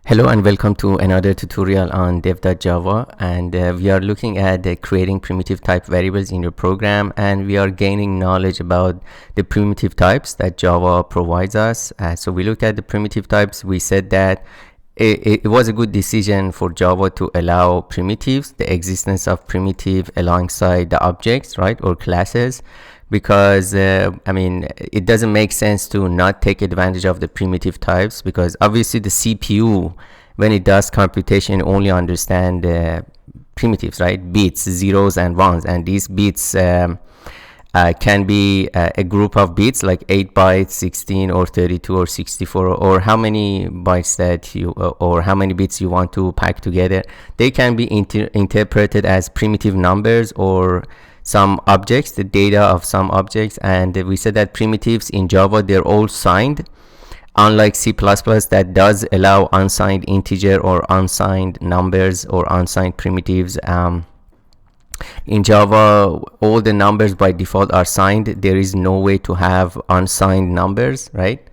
Hello and welcome to another tutorial on dev.java, and we are looking at creating primitive type variables in your program, and we are gaining knowledge about the primitive types that Java provides us. So we looked at the primitive types. We said that it was a good decision for Java to allow primitives, the existence of primitive alongside the objects, right, or classes, because it doesn't make sense to not take advantage of the primitive types, because obviously the CPU, when it does computation, only understand primitives, right, bits, zeros and ones, and these bits can be a group of bits like 8 bytes, 16 or 32 or 64, or how many bytes that you or how many bits you want to pack together. They can be interpreted as primitive numbers or some objects, the data of some objects. And we said that primitives in Java, they're all signed, unlike C++ that does allow unsigned integer or unsigned numbers or unsigned primitives. In Java, all the numbers by default are signed. There is no way to have unsigned numbers, right?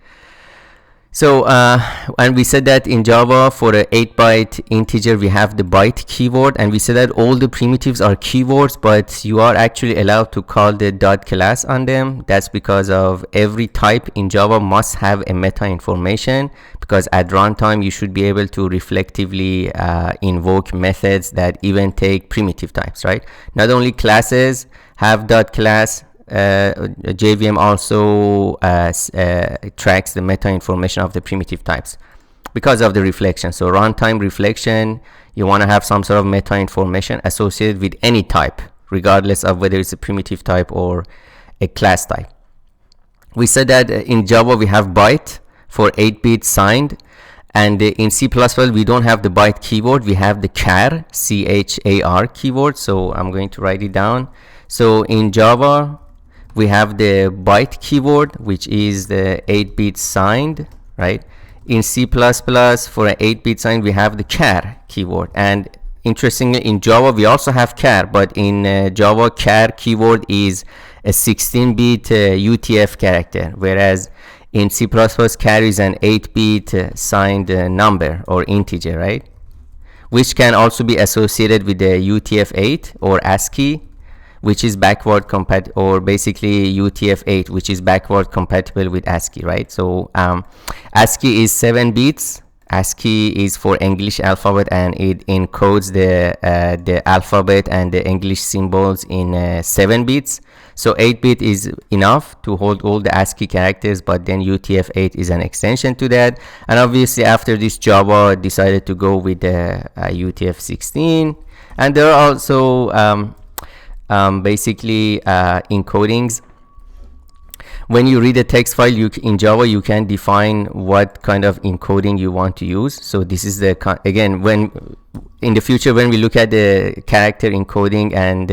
So and we said that in Java, for a 8-byte integer, we have the byte keyword, and we said that all the primitives are keywords, but you are actually allowed to call the dot class on them. That's because of every type in Java must have a meta information, because at runtime you should be able to reflectively invoke methods that even take primitive types, right? Not only classes have dot class, JVM also tracks the meta information of the primitive types because of the reflection. So runtime reflection, you want to have some sort of meta information associated with any type, regardless of whether it's a primitive type or a class type. We said that in Java we have byte for 8-bit signed, and in C++ we don't have the byte keyword, we have the char, C-H-A-R keyword. So I'm going to write it down. So in Java we have the byte keyword, which is the 8-bit signed, right? In C++, for an 8-bit signed, we have the char keyword. And interestingly, in Java, we also have char, but in Java, char keyword is a 16-bit UTF character, whereas in C++, char is an 8-bit signed number or integer, right? Which can also be associated with the UTF-8 or ASCII, which is backward compatible, or basically UTF-8, which is backward compatible with ASCII, right? So ASCII is 7 bits. ASCII is for English alphabet, and it encodes the alphabet and the English symbols in 7 bits. So 8-bit is enough to hold all the ASCII characters, but then UTF-8 is an extension to that. And obviously after this, Java decided to go with the UTF-16, and there are also basically encodings. When you read a text file, in Java you can define what kind of encoding you want to use. So this is the again, when in the future when we look at the character encoding and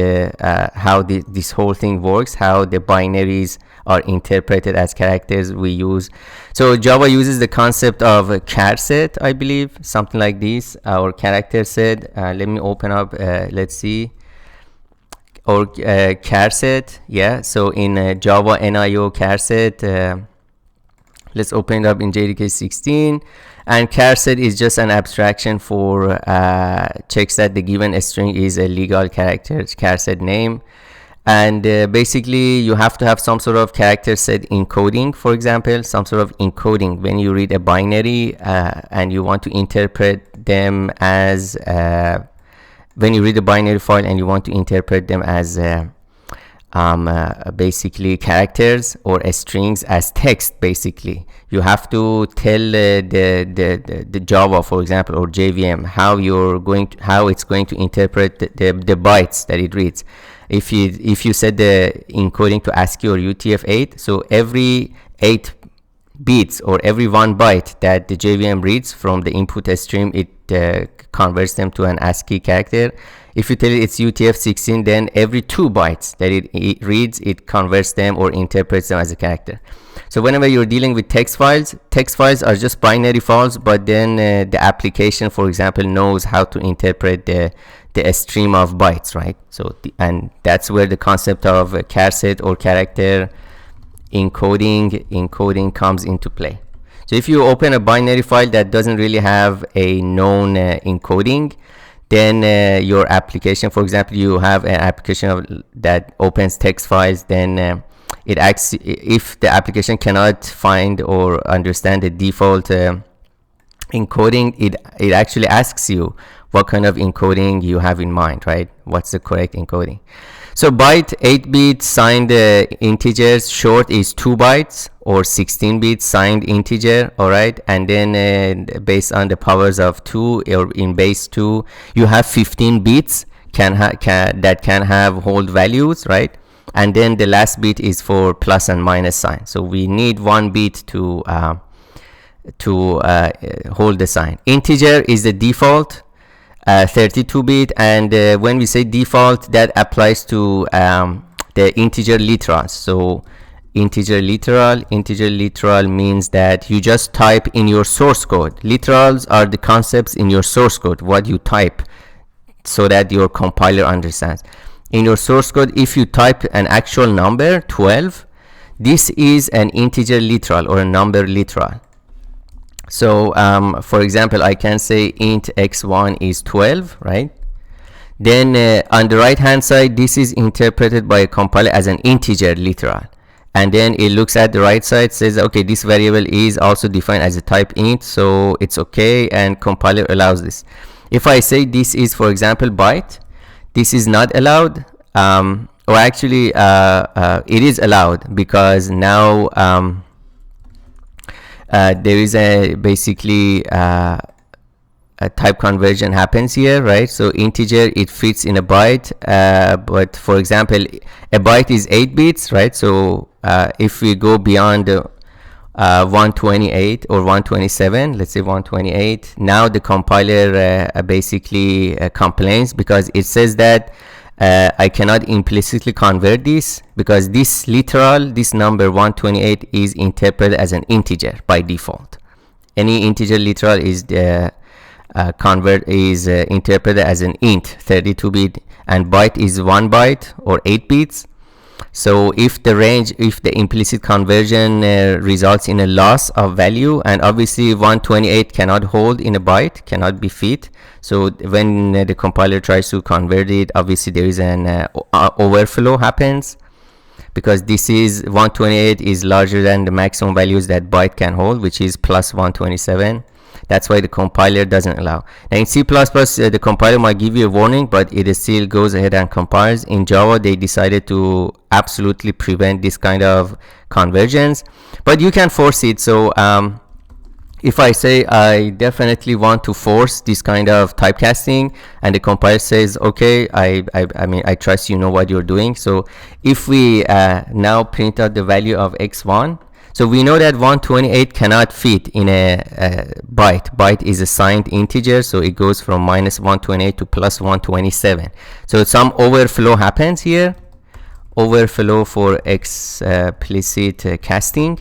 how this whole thing works, how the binaries are interpreted as characters, we use. So Java uses the concept of a char set, I believe, something like this, or character set. Let me open up, let's see, or char set. Yeah, so in Java NIO char set, let's open it up in JDK 16, and char set is just an abstraction for checks that the given string is a legal character, char set name. And basically you have to have some sort of character set encoding, for example, some sort of encoding when you read a binary and you want to interpret them as when you read a binary file and you want to interpret them as basically characters or strings as text. Basically you have to tell the Java, for example, or JVM, how it's going to interpret the bytes that it reads. If you set the encoding to ASCII or UTF-8, so every 8 bits or every 1 byte that the JVM reads from the input stream, it converts them to an ASCII character. If you tell it it's UTF-16, then every 2 bytes that it reads, it converts them or interprets them as a character. So whenever you're dealing with text files are just binary files, but then the application, for example, knows how to interpret the stream of bytes, right? So and that's where the concept of char set or character encoding comes into play. So if you open a binary file that doesn't really have a known encoding, then your application, for example, you have an application that opens text files, then it acts, if the application cannot find or understand the default encoding, it actually asks you what kind of encoding you have in mind, right? What's the correct encoding? So byte, 8-bit signed integers, short is 2 bytes, or 16-bit signed integer, all right? And then based on the powers of 2, or in base 2, you have 15 bits that can have hold values, right? And then the last bit is for plus and minus sign. So we need 1 bit to hold the sign. Integer is the default, 32-bit, and when we say default, that applies to the integer literals. So integer literal means that you just type in your source code. Literals are the concepts in your source code, what you type, so that your compiler understands. In your source code, if you type an actual number 12, this is an integer literal or a number literal. So for example, I can say int x1 is 12, right? Then on the right hand side, this is interpreted by a compiler as an integer literal, and then it looks at the right side, says okay, this variable is also defined as a type int, so it's okay, and compiler allows this. If I say this is, for example, byte, this is not allowed, or actually it is allowed, because now there is a basically a type conversion happens here, right? So integer, it fits in a byte, but for example, a byte is 8 bits, right? So if we go beyond 128 or 127, let's say 128, now the compiler basically complains, because it says that I cannot implicitly convert this, because this literal, this number 128, is interpreted as an integer by default. Any integer literal is interpreted as an int, 32-bit, and byte is 1 byte or 8 bits. So if the implicit conversion results in a loss of value, and obviously 128 cannot hold in a byte, cannot be fit. So when the compiler tries to convert it, obviously there is an overflow happens, because this is 128 is larger than the maximum values that byte can hold, which is plus 127. That's why the compiler doesn't allow. Now in C++, the compiler might give you a warning, but it still goes ahead and compiles. In Java, they decided to absolutely prevent this kind of conversions, but you can force it. So if I say I definitely want to force this kind of typecasting, and the compiler says, okay, I mean, I trust you know what you're doing. So if we now print out the value of x1, so we know that 128 cannot fit in a byte. Byte is a signed integer, so it goes from minus 128 to plus 127. So some overflow happens here, overflow for explicit casting.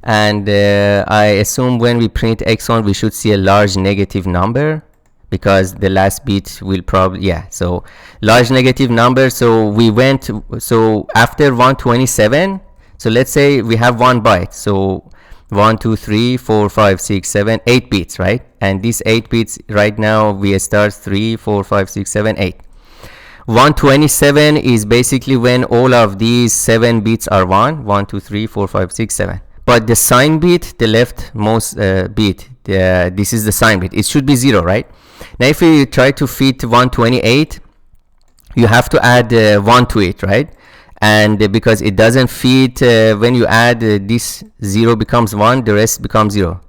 And I assume when we print x1, we should see a large negative number, because the last bit will probably, yeah, so large negative number. So we went, so after 127, so let's say we have 1 byte, so 1 2 3 4 5 6 7 8 bits, right? And these 8 bits right now we start 3 4 5 6 7 8. 127 is basically when all of these 7 bits are 1 2 3 4 5 6 7. But the sign bit, the leftmost bit, this is the sign bit, it should be 0, right? Now if we try to fit 128, you have to add 1 to it, right? And because it doesn't fit, when you add this 0 becomes 1, the rest becomes 0,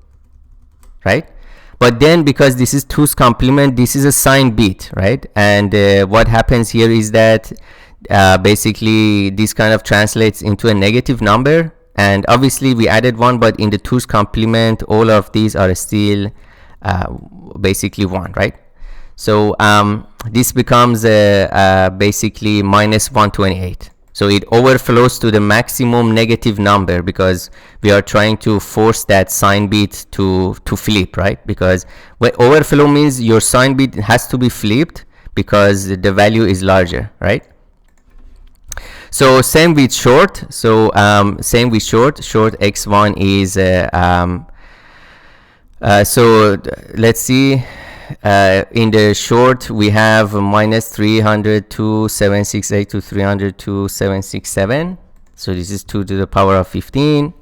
right? But then because this is 2's complement, this is a signed bit, right? And what happens here is that basically this kind of translates into a negative number, and obviously we added 1, but in the 2's complement all of these are still basically 1, right? So this becomes basically minus 128. So it overflows to the maximum negative number, because we are trying to force that sign bit to flip, right? Because overflow means your sign bit has to be flipped because the value is larger, right? So same with short. So same with short. Short x1 is Let's see. In the short, we have minus 302,768 to 302,767. So this is 2 to the power of 15.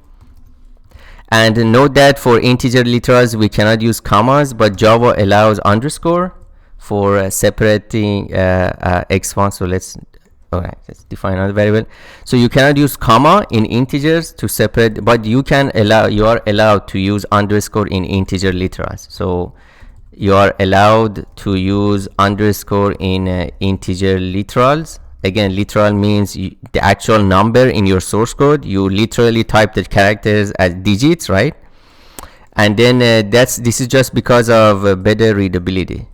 And note that for integer literals, we cannot use commas, but Java allows underscore for separating x1. So let's define another variable. So you cannot use comma in integers to separate, but you are allowed to use underscore in integer literals. So you are allowed to use underscore in integer literals. Again, literal means the actual number in your source code. You literally type the characters as digits, right? And then this is just because of better readability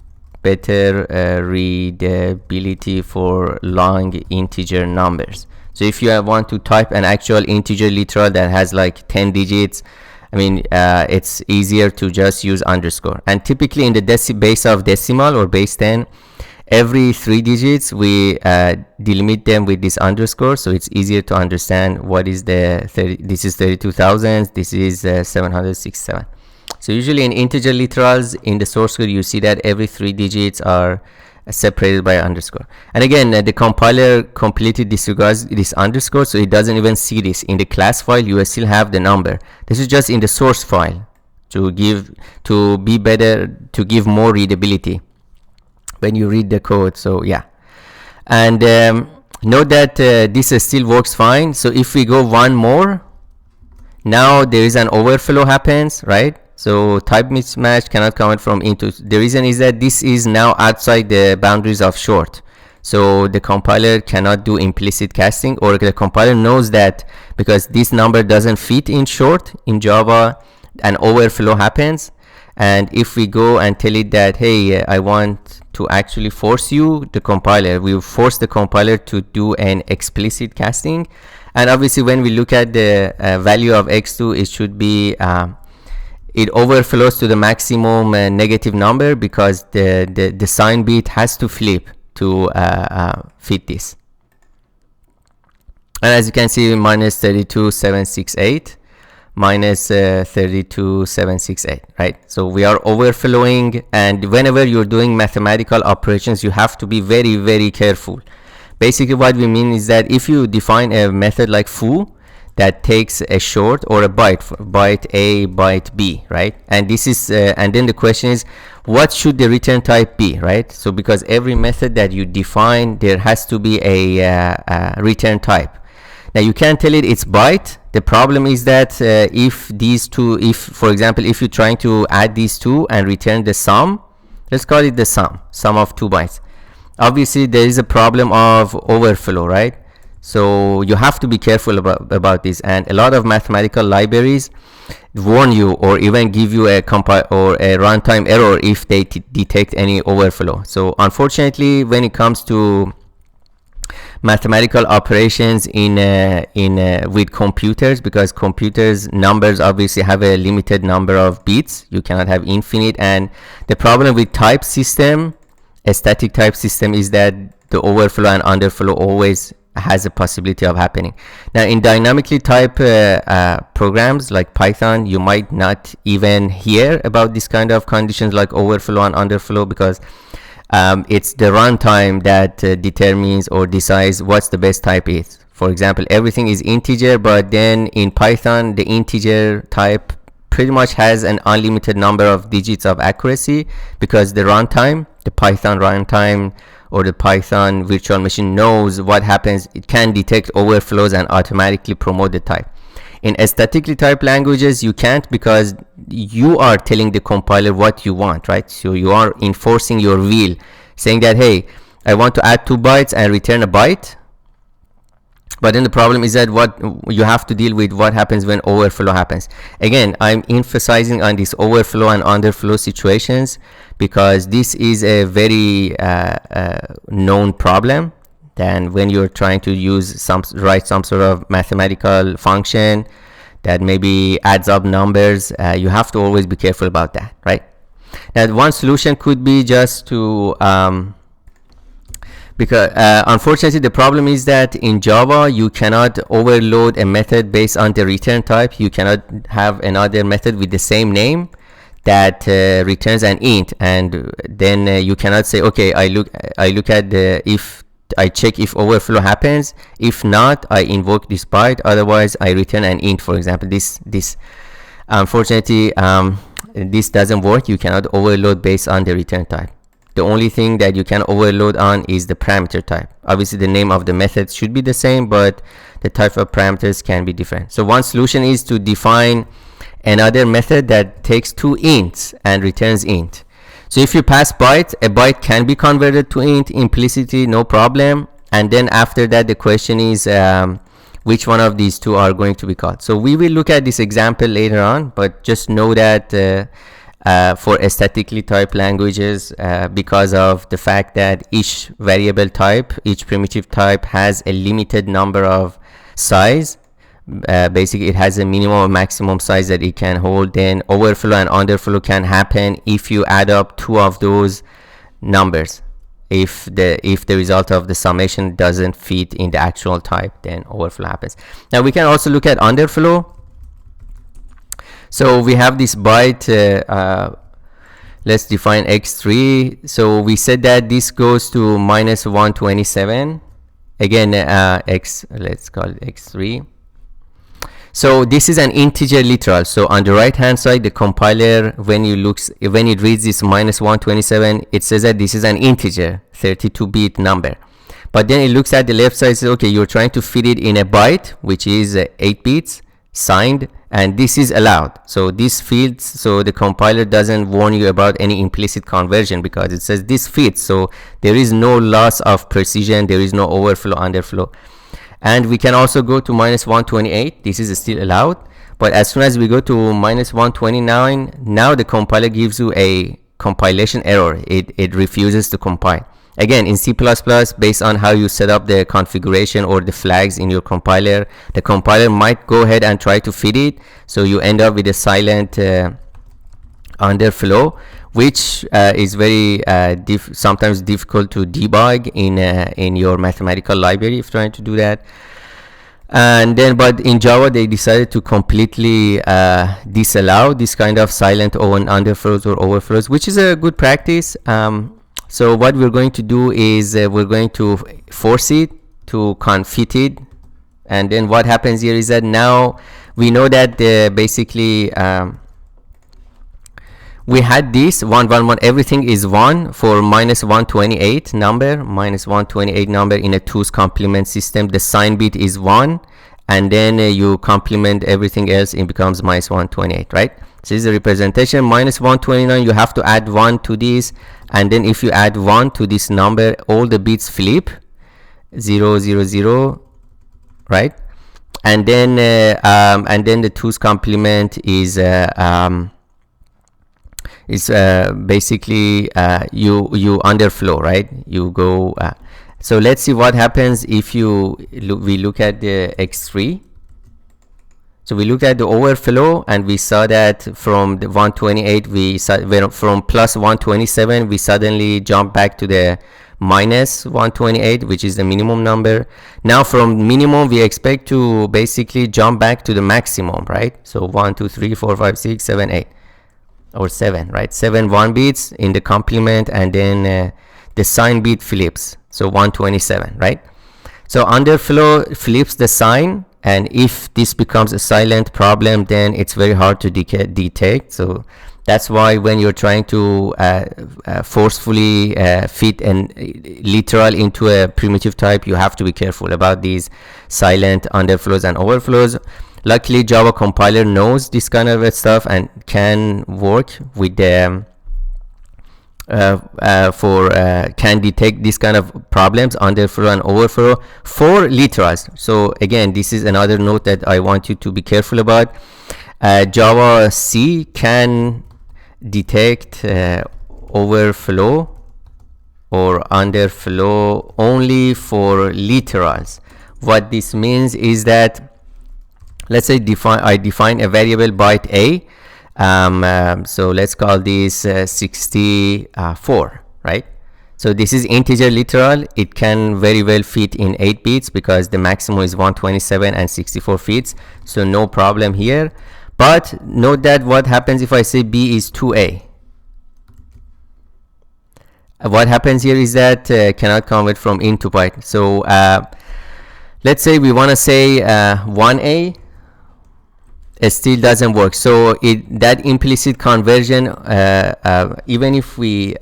for long integer numbers. So if you want to type an actual integer literal that has like 10 digits, I mean, it's easier to just use underscore. And typically in the base of decimal or base 10, every 3 digits we delimit them with this underscore, so it's easier to understand what is the this is 32,000, this is 767. So usually in integer literals in the source code, you see that every 3 digits are separated by underscore. And again, the compiler completely disregards this underscore, so it doesn't even see this. In the class file, you will still have the number. This is just in the source file to give more readability when you read the code. So yeah, and note that this still works fine. So if we go one more, now there is an overflow happens, right? So type mismatch cannot comment from into. The reason is that this is now outside the boundaries of short. So the compiler cannot do implicit casting, or the compiler knows that because this number doesn't fit in short in Java, an overflow happens. And if we go and tell it that, hey, I want to actually force you, the compiler, we will force the compiler to do an explicit casting. And obviously when we look at the value of x2, it should be it overflows to the maximum negative number, because the sign bit has to flip to fit this. And as you can see, minus 32,768 minus 32,768, right? So we are overflowing, and whenever you're doing mathematical operations, you have to be very, very careful. Basically what we mean is that if you define a method like foo that takes a short or a byte A, byte B, right? And this is and then the question is, what should the return type be, right? So because every method that you define, there has to be a return type. Now you can't tell it it's byte. The problem is that if for example, if you're trying to add these two and return the sum, let's call it the sum of 2 bytes. Obviously there is a problem of overflow, right? So you have to be careful about this, and a lot of mathematical libraries warn you or even give you a compile or a runtime error if they detect any overflow. So unfortunately, when it comes to mathematical operations with computers, because computers numbers obviously have a limited number of bits, you cannot have infinite. And the problem with type system, a static type system, is that the overflow and underflow always has a possibility of happening. Now in dynamically type programs like Python, you might not even hear about this kind of conditions like overflow and underflow, because it's the runtime that determines or decides what's the best type is. For example, everything is integer, but then in Python the integer type pretty much has an unlimited number of digits of accuracy, because the runtime, the Python runtime or the Python virtual machine knows what happens. It can detect overflows and automatically promote the type. In statically typed languages, you can't, because you are telling the compiler what you want, right? So you are enforcing your will, saying that, hey, I want to add 2 bytes and return a byte. But then the problem is that what you have to deal with what happens when overflow happens. Again, I'm emphasizing on this overflow and underflow situations because this is a very known problem. Then when you're trying to write some sort of mathematical function that maybe adds up numbers, you have to always be careful about that, right? Now one solution could be just to because unfortunately the problem is that in Java you cannot overload a method based on the return type. You cannot have another method with the same name that returns an int, and then you cannot say, okay, I look at the, if I check if overflow happens, if not I invoke this byte, otherwise I return an int, for example. This unfortunately this doesn't work. You cannot overload based on the return type. The only thing that you can overload on is the parameter type. Obviously the name of the method should be the same, but the type of parameters can be different. So one solution is to define another method that takes two ints and returns int. So if you pass byte, a byte can be converted to int implicitly, no problem. And then after that, the question is which one of these two are going to be called. So we will look at this example later on, but just know that for statically typed languages, because of the fact that each variable type, each primitive type has a limited number of size, basically it has a minimum or maximum size that it can hold, then overflow and underflow can happen if you add up two of those numbers. If the result of the summation doesn't fit in the actual type, then overflow happens. Now we can also look at underflow. So we have this byte, let's define x3. So we said that this goes to minus 127. Again, let's call it x3. So this is an integer literal. So on the right hand side, the compiler, when it reads this minus 127, it says that this is an integer, 32-bit number. But then it looks at the left side, says, okay, you're trying to fit it in a byte, which is 8 bits signed, and this is allowed. So this fits, so the compiler doesn't warn you about any implicit conversion because it says this fits. So there is no loss of precision, there is no overflow, underflow. And we can also go to minus 128. This is still allowed. But as soon as we go to minus 129, now the compiler gives you a compilation error. It refuses to compile. Again, in C++, based on how you set up the configuration or the flags in your compiler, the compiler might go ahead and try to fit it. So you end up with a silent underflow, which is very sometimes difficult to debug in your mathematical library if trying to do that. And then, but in Java they decided to completely disallow this kind of silent underflows or overflows, which is a good practice. So what we're going to do is we're going to force it to confit it, and then what happens here is that now we know that basically we had this 1 1 1, everything is 1 for minus 128 number in a 2's complement system. The sign bit is 1, and then you complement everything else, it becomes minus 128, right? So this is the representation. Minus 129, you have to add 1 to this, and then if you add 1 to this number, all the bits flip 0 0 0, right? And then the 2's complement is basically you underflow, right? You go so let's see what happens if we look at the x3. So we looked at the overflow, and we saw that from the 128 from plus 127 we suddenly jump back to the minus 128, which is the minimum number. Now from minimum we expect to basically jump back to the maximum, right? So 1 2 3 4 5 6 7 8, or 7, right? 7 1 bits in the complement, and then the sign bit flips, so 127, right? So underflow flips the sign, and if this becomes a silent problem, then it's very hard to detect. So that's why when you're trying to forcefully fit a literal into a primitive type, you have to be careful about these silent underflows and overflows. Luckily, Java compiler knows this kind of stuff and can work with the can detect this kind of problems, underflow and overflow, for literals. So again, this is another note that I want you to be careful about. Java C can detect overflow or underflow only for literals. What this means is that, let's say I define a variable byte a, so let's call this 64, right? So this is integer literal. It can very well fit in 8 bits because the maximum is 127 and 64 fits, so no problem here. But note that what happens if I say b is 2a. What happens here is that cannot convert from int to byte. So let's say we want to say 1a. It still doesn't work. So that implicit conversion, even if we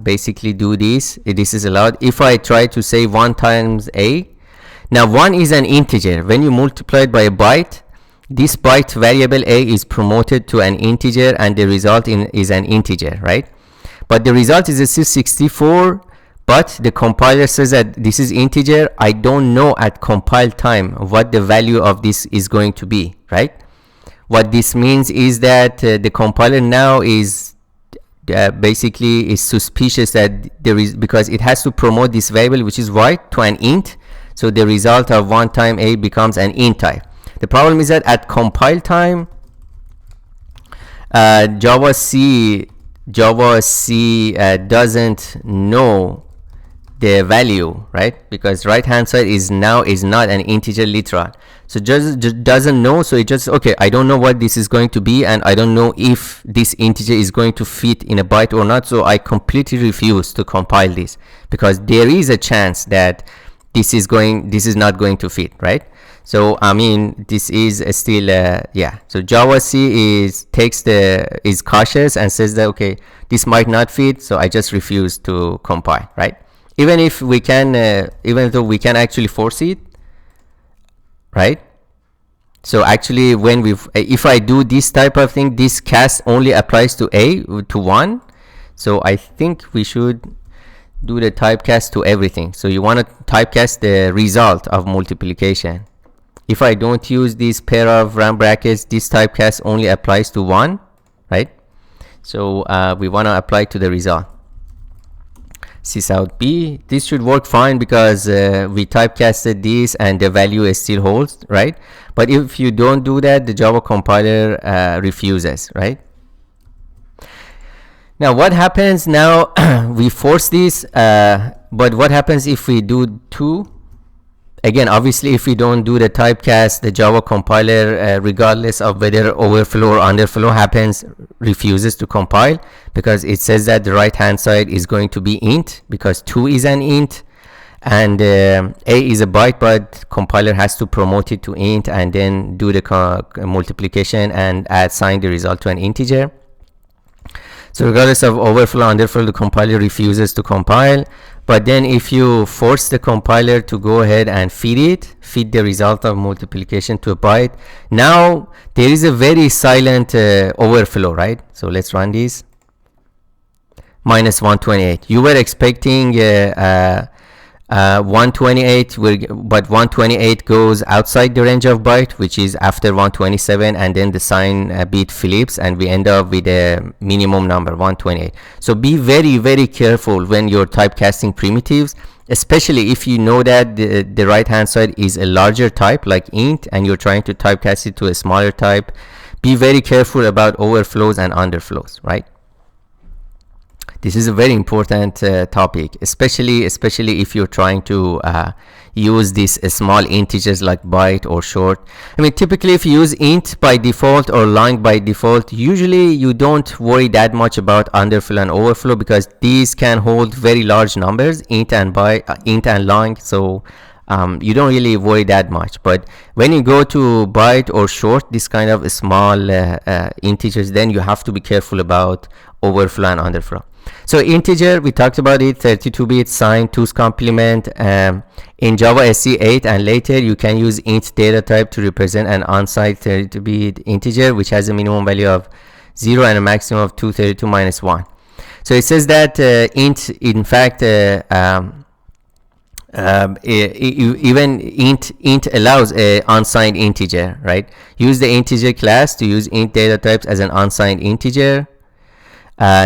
basically do this, this is allowed. If I try to say 1 times a, now 1 is an integer. When you multiply it by a byte, this byte variable a is promoted to an integer, and the result is an integer, right? But the result is still 64, but the compiler says that this is integer. I don't know at compile time what the value of this is going to be, right? What this means is that the compiler now is basically is suspicious that there is, because it has to promote this variable, which is y, to an int. So the result of 1 times a becomes an int type. The problem is that at compile time, Java C doesn't know the value, right? Because right hand side is not an integer literal. So just doesn't know. So it just, okay, I don't know what this is going to be, and I don't know if this integer is going to fit in a byte or not. So I completely refuse to compile this, because there is a chance that this is not going to fit, right? So I mean, this is still yeah. So Java C is cautious and says that, okay, this might not fit, so I just refuse to compile, right? Even if we can, even though we can actually force it, right? So actually, when if I do this type of thing, this cast only applies to a, to 1. So I think we should do the typecast to everything. So you want to typecast the result of multiplication. If I don't use this pair of round brackets, this typecast only applies to 1, right? So we want to apply to the result. Sysout B, this should work fine because we typecasted this and the value still holds, right? But if you don't do that, the Java compiler refuses, right? Now what happens now? We force this, but what happens if we do 2? Again, obviously, if we don't do the typecast, the Java compiler, regardless of whether overflow or underflow happens, refuses to compile, because it says that the right hand side is going to be int, because 2 is an int and a is a byte, but compiler has to promote it to int and then do the multiplication and assign the result to an integer. So regardless of overflow, underflow, the compiler refuses to compile. But then if you force the compiler to go ahead and feed the result of multiplication to a byte, now there is a very silent overflow, right? So let's run this. Minus 128. You were expecting 128, but 128 goes outside the range of byte, which is after 127, and then the sign bit flips, and we end up with a minimum number 128. So be very, very careful when you're typecasting primitives, especially if you know that the right hand side is a larger type like int and you're trying to typecast it to a smaller type. Be very careful about overflows and underflows, right? This is a very important topic, especially if you're trying to use these small integers like byte or short. I mean, typically if you use int by default or long by default, usually you don't worry that much about underflow and overflow, because these can hold very large numbers, int and long. So you don't really worry that much. But when you go to byte or short, this kind of small integers, then you have to be careful about overflow and underflow. So integer, we talked about it, 32-bit sign, 2's complement. In Java SE8 and later, you can use int data type to represent an unsigned 32-bit integer, which has a minimum value of 0 and a maximum of 232 minus 1. So it says that int, in fact, even int allows a unsigned integer, right? Use the integer class to use int data types as an unsigned integer.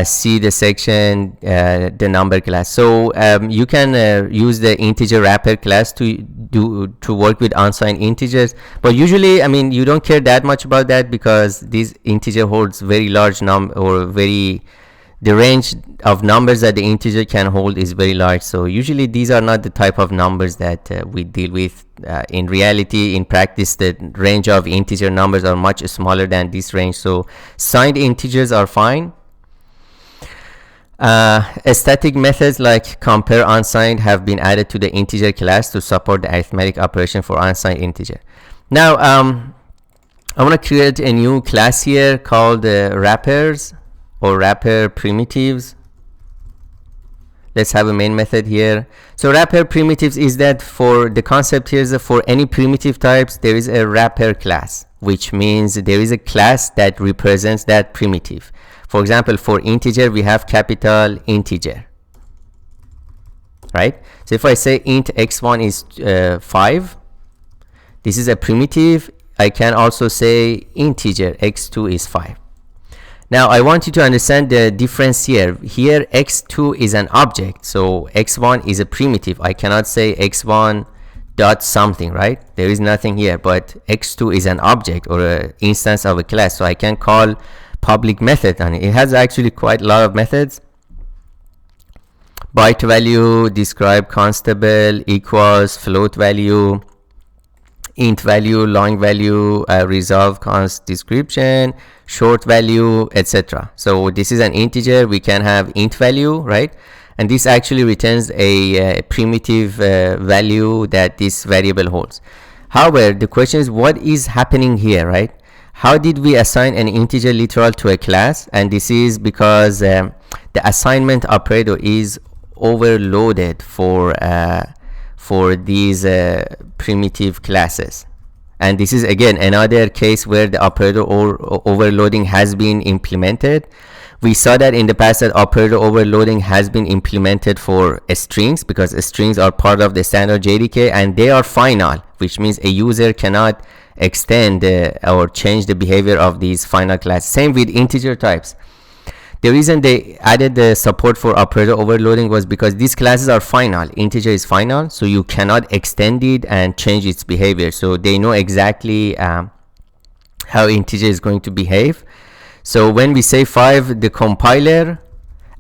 See the section, the number class. So you can use the integer wrapper class to work with unsigned integers, but usually, I mean, you don't care that much about that, because this integer holds very large number or very the range of numbers that the integer can hold is very large. So usually these are not the type of numbers that we deal with. In reality, in practice, the range of integer numbers are much smaller than this range. So signed integers are fine. Static methods like compare unsigned have been added to the integer class to support the arithmetic operation for unsigned integer. Now I want to create a new class here called wrappers or wrapper primitives. Let's have a main method here. So wrapper primitives is that for the concept here is that for any primitive types there is a wrapper class, which means there is a class that represents that primitive. For example, for integer we have capital integer, right? So if I say int x1 is 5, this is a primitive. I can also say integer x2 is 5. Now I want you to understand the difference here. Here x2 is an object, so x1 is a primitive. I cannot say x1 dot something, right? There is nothing here, but x2 is an object or an instance of a class, so I can call public method on it. It has actually quite a lot of methods. Byte value, describe constable, equals, float value, int value, long value, resolve const description, short value, etc. So this is an integer. We can have int value, right? And this actually returns a primitive value that this variable holds. However, the question is what is happening here, right? How did we assign an integer literal to a class? And this is because the assignment operator is overloaded for these primitive classes. And this is again another case where the operator overloading has been implemented. We saw that in the past that operator overloading has been implemented for strings, because strings are part of the standard JDK and they are final, which means a user cannot extend or change the behavior of these final classes. Same with integer types. The reason they added the support for operator overloading was because these classes are final. Integer is final, so you cannot extend it and change its behavior. So they know exactly how integer is going to behave. So when we say 5, the compiler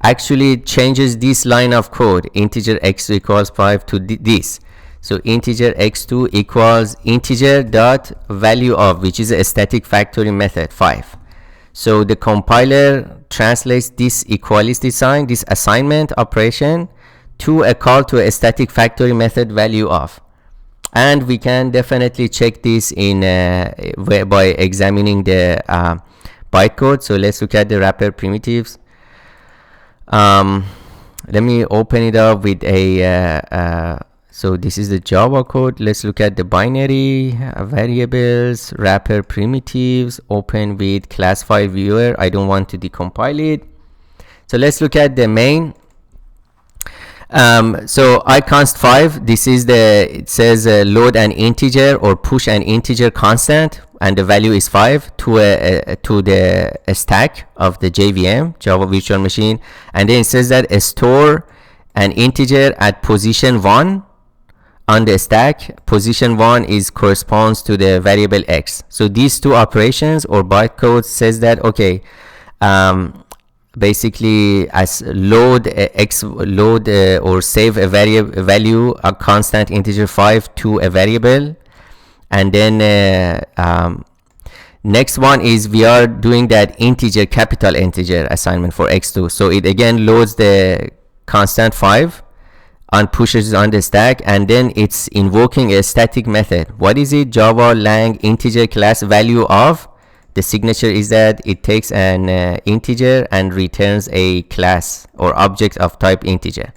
actually changes this line of code, integer x2 equals 5 to this. So integer x2 equals integer dot value of, which is a static factoring method, 5. So the compiler translates this equality sign, this assignment operation, to a call to a static factoring method value of. And we can definitely check this in by examining the bytecode. So let's look at the wrapper primitives. Let me open it up with a so this is the Java code. Let's look at the binary variables, wrapper primitives, open with class file viewer. I don't want to decompile it. So let's look at the main. So iconst 5, this is it says load an integer or push an integer constant, and the value is 5 to the stack of the JVM, Java Virtual Machine, and then it says that store an integer at position 1 on the stack. Position 1 corresponds to the variable x. So these two operations or bytecode says that okay, basically as load or save a value, a constant integer 5 to a variable, and then next one is we are doing that integer, capital integer assignment for x2. So it again loads the constant 5 and pushes on the stack, and then it's invoking a static method. What is it? Java lang integer class value of. The signature is that it takes an integer and returns a class or object of type integer.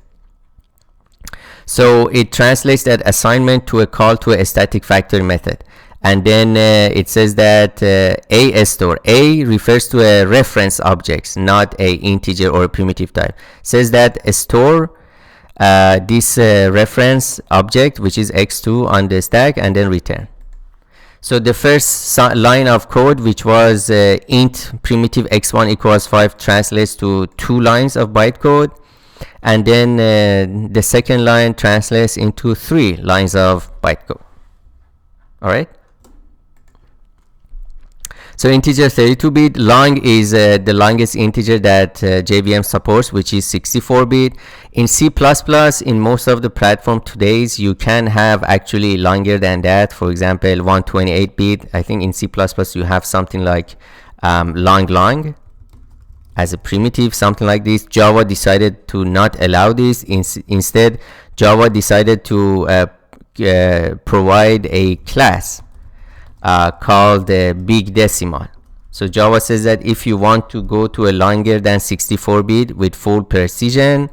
So it translates that assignment to a call to a static factoring method, and then it says that a store. A refers to a reference objects, not a integer or a primitive type. Says that a store this reference object, which is x2 on the stack, and then return. So the first line of code, which was int primitive x1 equals 5, translates to 2 lines of bytecode, and then the second line translates into 3 lines of bytecode. All right. So integer 32-bit. Long is the longest integer that JVM supports, which is 64-bit. In C++, in most of the platform today's, you can have actually longer than that. For example, 128-bit. I think in C++ you have something like long as a primitive, something like this. Java decided to not allow this. Instead, Java decided to provide a class called the big decimal. So Java says that if you want to go to a longer than 64-bit with full precision,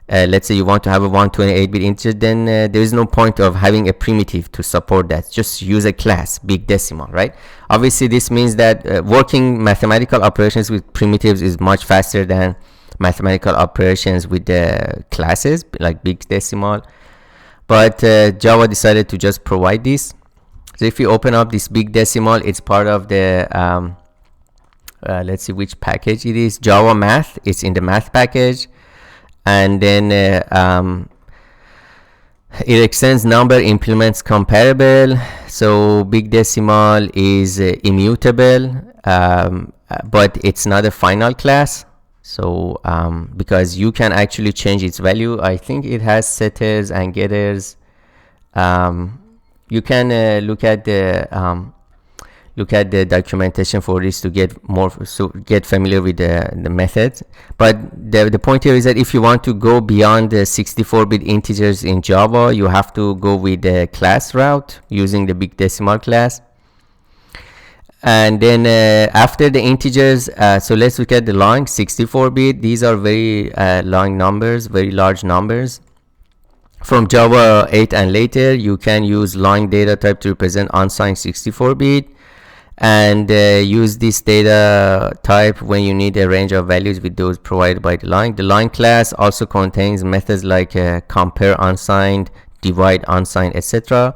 let's say you want to have a 128-bit integer, then there is no point of having a primitive to support that. Just use a class, big decimal, right? Obviously, this means that working mathematical operations with primitives is much faster than mathematical operations with the classes, like big decimal. But Java decided to just provide this. So if you open up this big decimal, it's part of the, let's see which package it is, Java Math. It's in the Math package. And then it extends number, implements comparable. So big decimal is immutable, but it's not a final class. So because you can actually change its value. I think it has setters and getters. You can look at the documentation for this to get familiar with the methods. But the point here is that if you want to go beyond the 64-bit integers in Java, you have to go with the class route using the big decimal class. And then after the integers, so let's look at the long 64-bit. These are very long numbers, very large numbers. From Java 8 and later, you can use long data type to represent unsigned 64-bit, and use this data type when you need a range of values with those provided by the line. The line class also contains methods like compare unsigned, divide unsigned, etc.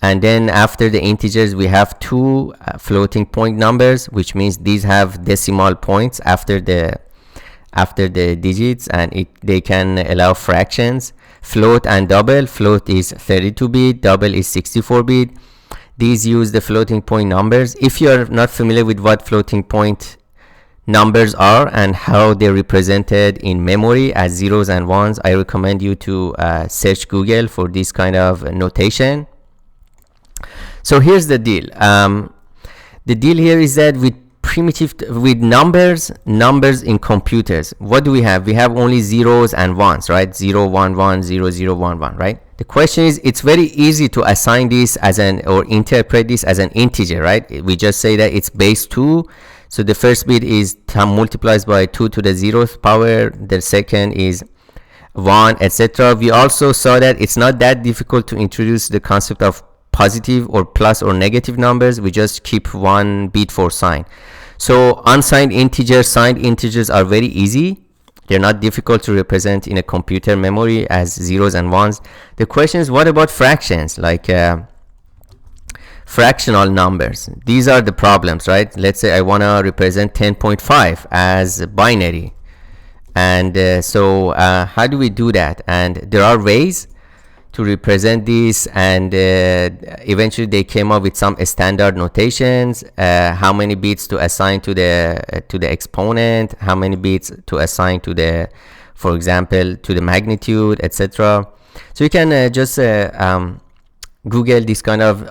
And then after the integers, we have two floating point numbers, which means these have decimal points after the digits, and they can allow fractions. Float and double. Float is 32-bit, double is 64-bit. These use the floating point numbers. If you're not familiar with what floating point numbers are and how they're represented in memory as zeros and ones, I recommend you to search Google for this kind of notation. So here's the deal. The deal here is that with numbers in computers, what do we have? We have only zeros and ones, right? 0 1 1 0 0 1 1, right? The question is, it's very easy to assign this as or interpret this as an integer, right? We just say that it's base 2. So the first bit is multiplies by 2 to the 0th power. The second is 1, etc. We also saw that it's not that difficult to introduce the concept of positive or plus or negative numbers. We just keep one bit for sign. So unsigned integers, signed integers are very easy. They're not difficult to represent in a computer memory as zeros and ones. The question is, what about fractions, like fractional numbers? These are the problems, right? Let's say I want to represent 10.5 as binary. And so how do we do that? And there are ways to represent this, and eventually they came up with some standard notations, how many bits to assign to the exponent, how many bits to assign to the, for example, to the magnitude, etc. So you can just Google this kind of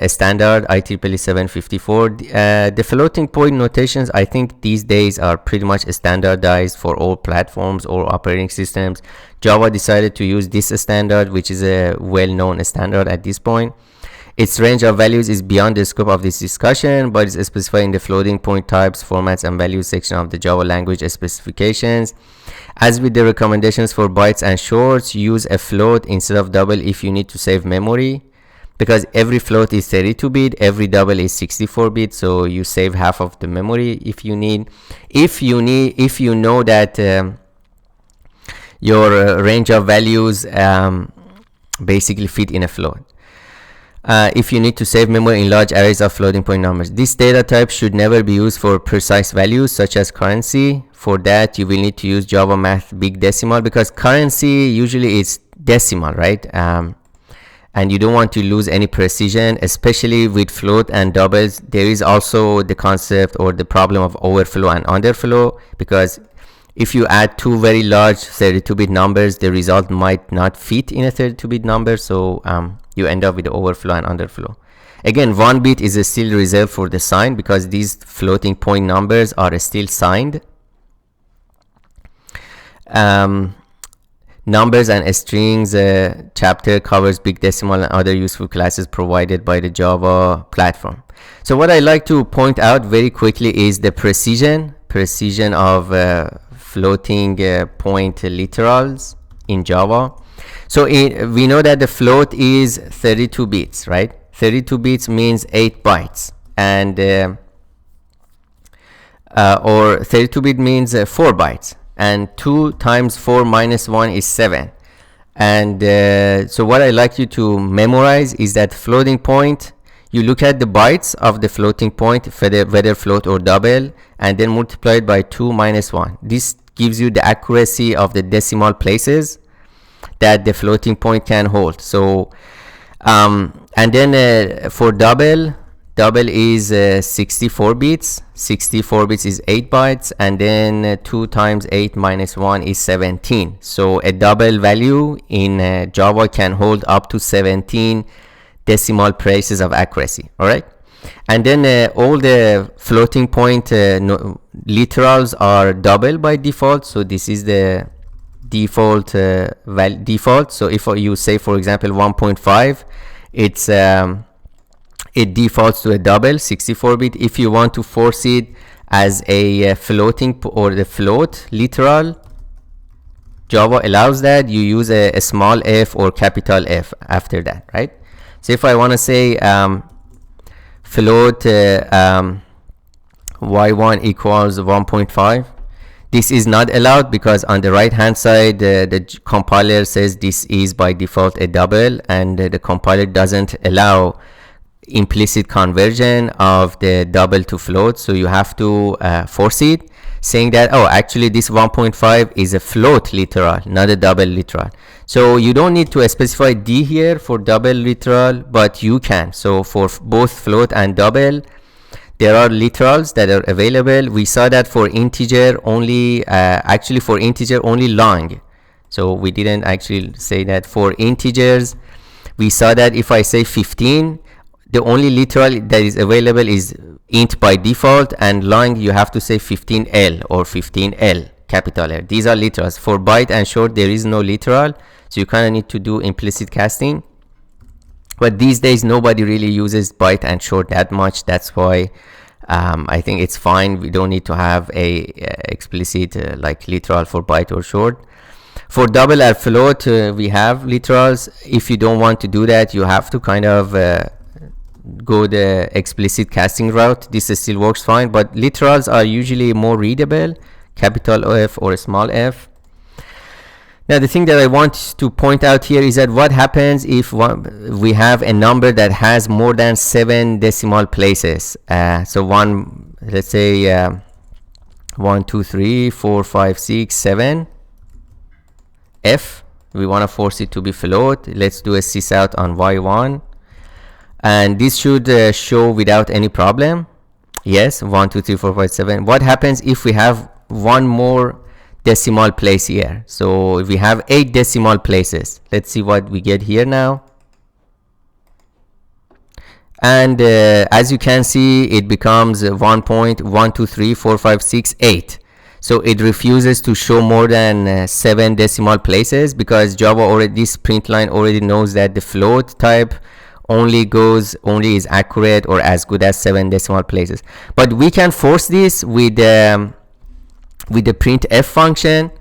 standard IEEE 754. The floating point notations, I think these days are pretty much standardized for all platforms or operating systems. Java decided to use this standard, which is a well-known standard at this point. Its range of values is beyond the scope of this discussion, but is specified in the floating point types, formats, and values section of the Java language specifications. As with the recommendations for bytes and shorts, use a float instead of double if you need to save memory, because every float is 32-bit, every double is 64-bit, so you save half of the memory if you need. If you know that your range of values basically fit in a float. If you need to save memory in large arrays of floating point numbers. This data type should never be used for precise values such as currency. For that, you will need to use Java Math Big Decimal, because currency usually is decimal, right? and you don't want to lose any precision, especially with float and doubles. There is also the concept or the problem of overflow and underflow, because if you add two very large 32-bit numbers, the result might not fit in a 32-bit number, so you end up with overflow and underflow. Again, 1 bit is still reserved for the sign because these floating point numbers are still signed. Numbers and strings chapter covers big decimal and other useful classes provided by the Java platform. So what I like to point out very quickly is the precision of floating point literals in Java. So we know that the float is 32 bits, right? 32 bits means 8 bytes, and or 32 bit means 4 bytes, and 2 times 4 minus 1 is 7. And so what I like you to memorize is that floating point, you look at the bytes of the floating point, whether float or double, and then multiply it by 2 minus 1. This gives you the accuracy of the decimal places that the floating point can hold. So and then for double is 64 bits. 64 bits is 8 bytes, and then 2 times 8 minus 1 is 17. So a double value in Java can hold up to 17 decimal places of accuracy. All right, and then all the floating point literals are double by default. So this is the default default. So if you say, for example, 1.5, it defaults to a double 64 bit. If you want to force it as a floating or the float literal, Java allows that. You use a small f or capital F after that, right? So if I want to say float y1 equals 1.5, this is not allowed because on the right hand side the compiler says this is by default a double, and the compiler doesn't allow implicit conversion of the double to float. So you have to force it, saying that, oh, actually this 1.5 is a float literal, not a double literal. So you don't need to specify D here for double literal, but you can. So for both float and double, there are literals that are available. We saw that for integer only, actually for integer only long. So we didn't actually say that for integers. We saw that if I say 15, the only literal that is available is int by default, and long you have to say 15L or 15L, capital L. These are literals. For byte and short, there is no literal, so you kind of need to do implicit casting. But these days nobody really uses byte and short that much. That's why I think it's fine. We don't need to have a explicit like literal for byte or short. For double or float, we have literals. If you don't want to do that, you have to kind of go the explicit casting route. This still works fine, but literals are usually more readable, capital F or small f. Now the thing that I want to point out here is that what happens if we have a number that has more than 7 decimal places. So let's say 1 2 3 4 5 6 7 f. We want to force it to be float. Let's do a sysout on y1, and this should show without any problem. Yes, 1 2 3 4 5 7. What happens if we have one more decimal place here? So if we have 8 decimal places, let's see what we get here now. And as you can see, it becomes 1.1234568. So it refuses to show more than 7 decimal places because Java already, this print line already knows that the float type only is accurate or as good as 7 decimal places. But we can force this with the printf function.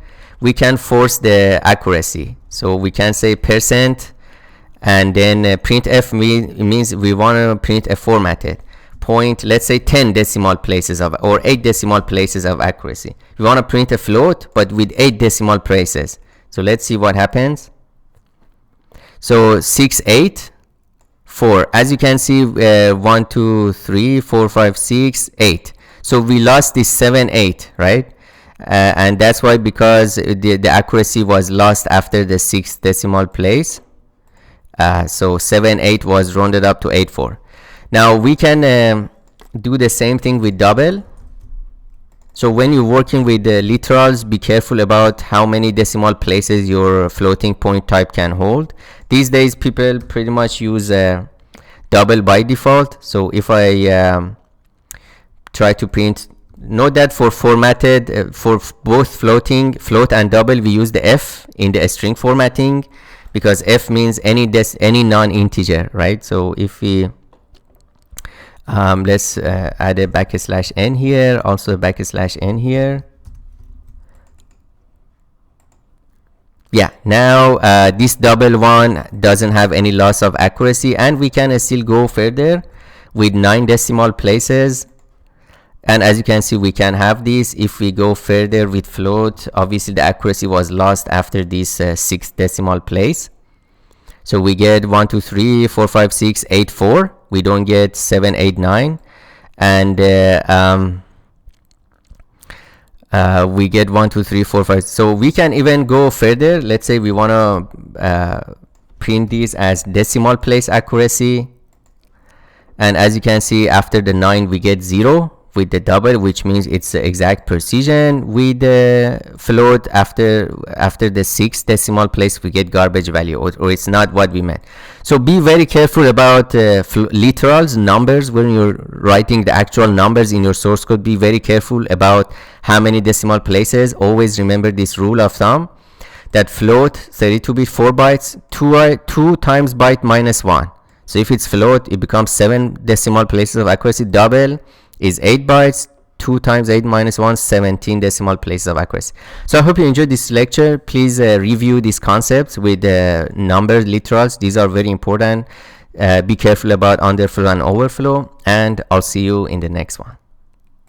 We can force the accuracy. So we can say % and then printf means we want to print a formatted point, let's say 10 decimal places of or 8 decimal places of accuracy. We want to print a float but with 8 decimal places. So let's see what happens. So 6 8 4, as you can see, 1 2 3 4 5 6 8. So we lost this 7 8, right? And that's why, because the accuracy was lost after the 6th decimal place. So 7.8 was rounded up to 8.4. Now we can do the same thing with double. So when you're working with the literals, be careful about how many decimal places your floating point type can hold. These days people pretty much use double by default. So if I try to print, note that for formatted for both float and double, we use the F in the string formatting, because F means any non-integer, right? So if we let's add a \n here, also a \n here. Yeah, now this double one doesn't have any loss of accuracy, and we can still go further with 9 decimal places. And as you can see, we can have this. If we go further with float, obviously the accuracy was lost after this 6th decimal place. So we get 1, 2, 3, 4, 5, 6, 8, 4. We don't get 7, 8, 9. And we get 1, 2, 3, 4, 5. So we can even go further. Let's say we want to print these as decimal place accuracy. And as you can see, after the 9, we get 0 with the double, which means it's the exact precision. With the float, after the 6th decimal place, we get garbage value, or it's not what we meant. So be very careful about literals, numbers. When you're writing the actual numbers in your source code, be very careful about how many decimal places. Always remember this rule of thumb, that float 32-bit 4 bytes, 2 times byte minus 1. So if it's float, it becomes 7 decimal places of accuracy. Double is 8 bytes, 2 times 8 minus 1, 17 decimal places of accuracy. So I hope you enjoyed this lecture. Please review these concepts with numbers, literals. These are very important. Be careful about underflow and overflow, and I'll see you in the next one.